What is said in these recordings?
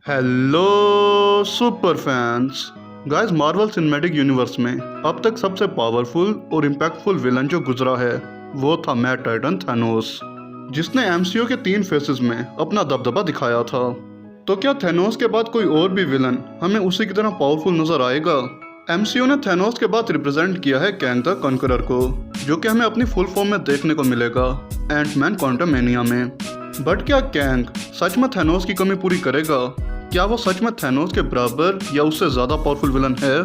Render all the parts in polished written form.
Hello super fans guys, Marvel cinematic universe में अब तक सबसे पावरफुल और इम्पैक्टफुल विलन जो गुजरा है वो था मैड टाइटन थैनोस, जिसने एमसीयू के 3 फेसेस में अपना दबदबा दिखाया था। तो क्या थैनोस के बाद कोई और भी विलन हमें उसी की तरह पावरफुल नजर आएगा? एमसीयू ने थैनोस के बाद रिप्रेजेंट किया है कैंग द कॉन्करर को, जो कि हमें अपनी फुल फॉर्म में देखने को मिलेगा एंटमैन क्वांटमैनिया में। बट क्या कैंग सच में थैनोस की कमी पूरी करेगा? क्या वो सच में थैनोस के बराबर या उससे ज्यादा पावरफुल विलन है?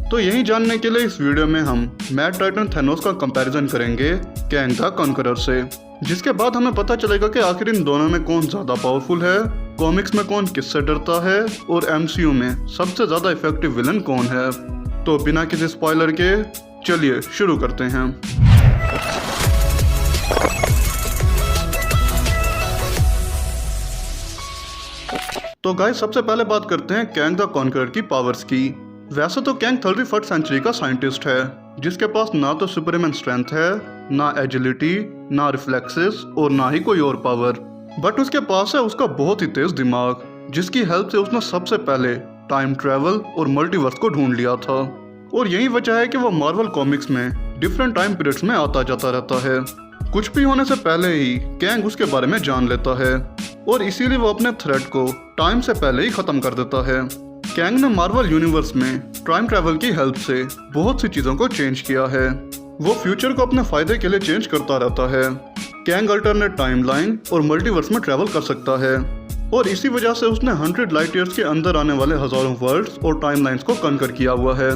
तो यही जानने के लिए इस वीडियो में हम मैड टाइटन थैनोस का कंपैरिजन करेंगे कैंग द कॉन्करर से, जिसके बाद हमें पता चलेगा कि आखिर इन दोनों में कौन ज्यादा पावरफुल है, कॉमिक्स में कौन किससे डरता है और एमसीयू में सबसे ज्यादा इफेक्टिव विलन कौन है। तो बिना किसी स्पॉइलर के चलिए शुरू करते हैं। तो गाइस, सबसे पहले बात करते हैं कैंग द कॉन्करर की पावर्स की। वैसे तो कैंग 31st सेंचुरी का साइंटिस्ट है, जिसके पास ना तो सुपरमैन स्ट्रेंथ है, ना एजिलिटी, ना रिफ्लेक्सेस और ना ही कोई और पावर। बट उसके पास है उसका बहुत ही तेज दिमाग, जिसकी हेल्प से उसने सबसे पहले टाइम ट्रेवल और मल्टीवर्स को ढूंढ लिया था। और यही वजह है कि वो मार्वल कॉमिक्स में डिफरेंट टाइम पीरियड्स में आता जाता रहता है। कुछ भी होने से पहले ही कैंग उसके बारे में जान लेता है और इसीलिए वो अपने थ्रेट को टाइम से पहले ही खत्म कर देता है। कैंग ने मार्वल यूनिवर्स में टाइम ट्रैवल की हेल्प से बहुत सी चीजों को चेंज किया है। वो फ्यूचर को अपने फायदे के लिए चेंज करता रहता है। कैंग अल्टरनेट टाइमलाइन और मल्टीवर्स में ट्रैवल कर सकता है और इसी वजह से उसने 100 लाइट ईयर्स के अंदर आने वाले हजारों वर्ल्ड्स और टाइमलाइंस को कॉन्कर किया हुआ है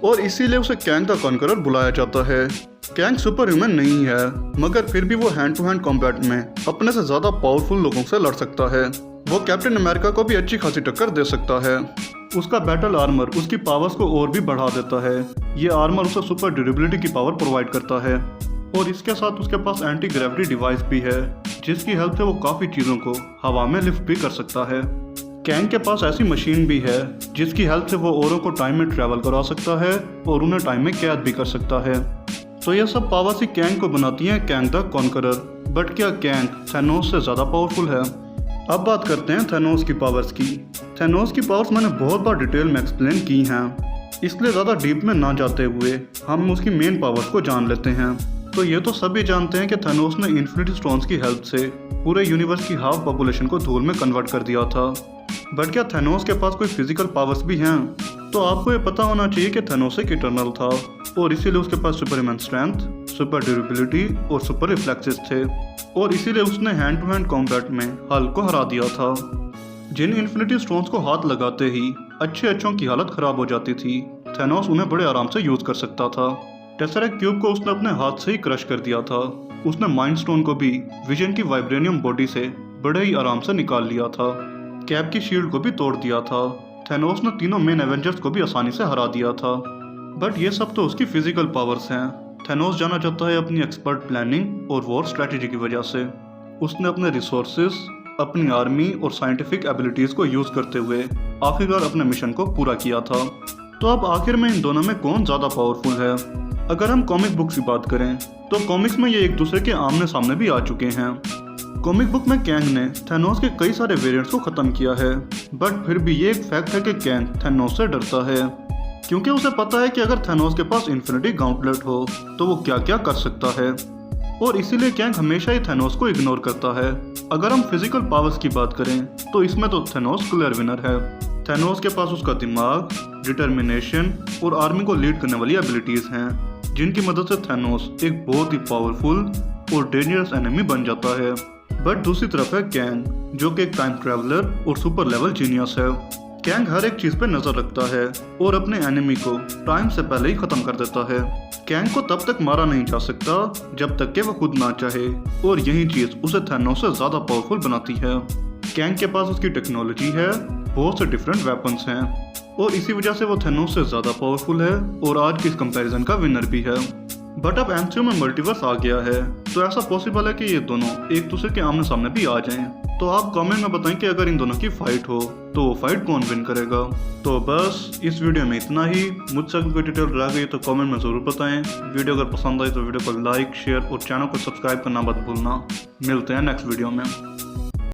और इसीलिए उसे कैंग द कॉन्करर बुलाया जाता है। कैंग सुपर ह्यूमन नहीं है, मगर फिर भी वो हैंड टू हैंड कॉम्बैट में अपने से ज्यादा पावरफुल लोगों से लड़ सकता है। वो कैप्टन अमेरिका को भी अच्छी खासी टक्कर दे सकता है। उसका बैटल आर्मर उसकी पावर्स को और भी बढ़ा देता है। ये आर्मर उसे सुपर ड्यूरेबिलिटी की पावर प्रोवाइड करता है और इसके साथ उसके पास एंटी ग्रेविटी डिवाइस भी है, जिसकी हेल्प से वो काफी चीजों को हवा में लिफ्ट भी कर सकता है। कैंग के पास ऐसी मशीन भी है जिसकी हेल्प से वो औरों को टाइम में ट्रैवल करा सकता है और उन्हें टाइम में कैद भी कर सकता है। तो ये सब पावर्स ही कैंग को बनाती हैं कैंग द कॉन्करर। बट क्या कैंग थैनोस से ज़्यादा पावरफुल है? अब बात करते हैं थैनोस की पावर्स की। थैनोस की पावर्स मैंने बहुत बार डिटेल में एक्सप्लेन की हैं, इसलिए ज़्यादा डीप में ना जाते हुए हम उसकी मेन पावर्स को जान लेते हैं। तो ये तो सभी जानते हैं कि थैनोस ने इन्फिनिटी स्टोन्स की हेल्प से पूरे यूनिवर्स की हाफ पॉपुलेशन को धूल में कन्वर्ट कर दिया था। बट क्या थैनोस के पास कोई फिजिकल पावर्स भी हैं? तो आपको ये पता होना चाहिए कि थैनोस एक इटर्नल था और इसीलिए उसके पास सुपरमैन स्ट्रेंथ, सुपर ड्यूरेबिलिटी और सुपर रिफ्लेक्सेस थे और इसीलिए उसने हैंड टू हैंड कॉम्बैट में हल्क को हरा दिया था। जिन इन्फिनिटी स्टोन्स को हाथ लगाते ही अच्छों की हालत खराब हो जाती थी, थैनोस उन्हें बड़े आराम से यूज कर सकता था। टेसरेक्ट क्यूब को उसने अपने हाथ से ही क्रश कर दिया था। उसने माइंड स्टोन को भी विजन की वाइब्रेनियम बॉडी से बड़े ही आराम से निकाल लिया था। कैप की शील्ड को भी तोड़ दिया था। थैनोस ने तीनों मेन एवेंजर्स को भी आसानी से हरा दिया था। बट ये सब तो उसकी फिजिकल पावर्स हैं। थैनोस जाना चाहता है अपनी एक्सपर्ट प्लानिंग और वॉर स्ट्रेटेजी की वजह से। उसने अपने रिसोर्सेस, अपनी आर्मी और साइंटिफिक एबिलिटीज को यूज करते हुए आखिरकार अपने मिशन को पूरा किया था। तो अब आखिर में इन दोनों में कौन ज्यादा पावरफुल है? अगर हम कॉमिक बुक्स की बात करें तो कॉमिक्स में ये एक दूसरे के आमने सामने भी आ चुके हैं। कॉमिक बुक में कैंग ने थैनोस के कई सारे वेरिएंट्स को खत्म किया है, बट फिर भी ये एक फैक्ट है कि कैंग थैनोस से डरता है, क्योंकि उसे पता है कि अगर थैनोस के पास इन्फिनिटी गाउंटलेट हो तो वो क्या क्या कर सकता है और इसीलिए कैंग हमेशा ही थैनोस को इग्नोर करता है। अगर हम फिजिकल पावर्स की बात करें तो इसमें तो थैनोस क्लियर विनर है। थैनोस के पास उसका दिमाग, डिटर्मिनेशन और आर्मी को लीड करने वाली एबिलिटीज हैं, जिनकी मदद से थैनोस एक बहुत ही पावरफुल और डेंजरस एनिमी बन जाता है। बट दूसरी तरफ है कैंग, जो कि एक टाइम ट्रैवलर और सुपर लेवल जीनियस है। कैंग हर एक चीज पे नजर रखता है और अपने एनिमी को टाइम से पहले ही खत्म कर देता है। कैंग को तब तक मारा नहीं जा सकता जब तक कि वो खुद ना चाहे और यही चीज उसे थैनोस से ज्यादा पावरफुल बनाती है। कैंग के पास उसकी टेक्नोलॉजी है, बहुत से डिफरेंट वेपन्स हैं और इसी वजह से वो थैनोस से ज्यादा पावरफुल है और आज की इस कंपैरिजन का विनर भी है। बट अब एमसीयू में मल्टीवर्स आ गया है, तो ऐसा पॉसिबल है कि ये दोनों एक दूसरे के आमने सामने भी आ जाएं। तो आप कमेंट में बताएं कि अगर इन दोनों की फाइट हो तो वो फाइट कौन विन करेगा। तो बस इस वीडियो में इतना ही। मुझसे अगर कोई डिटेल रह गई तो कमेंट में ज़रूर बताएं। वीडियो अगर पसंद आई तो वीडियो को लाइक, शेयर और चैनल को सब्सक्राइब करना मत भूलना। मिलते हैं नेक्स्ट वीडियो में।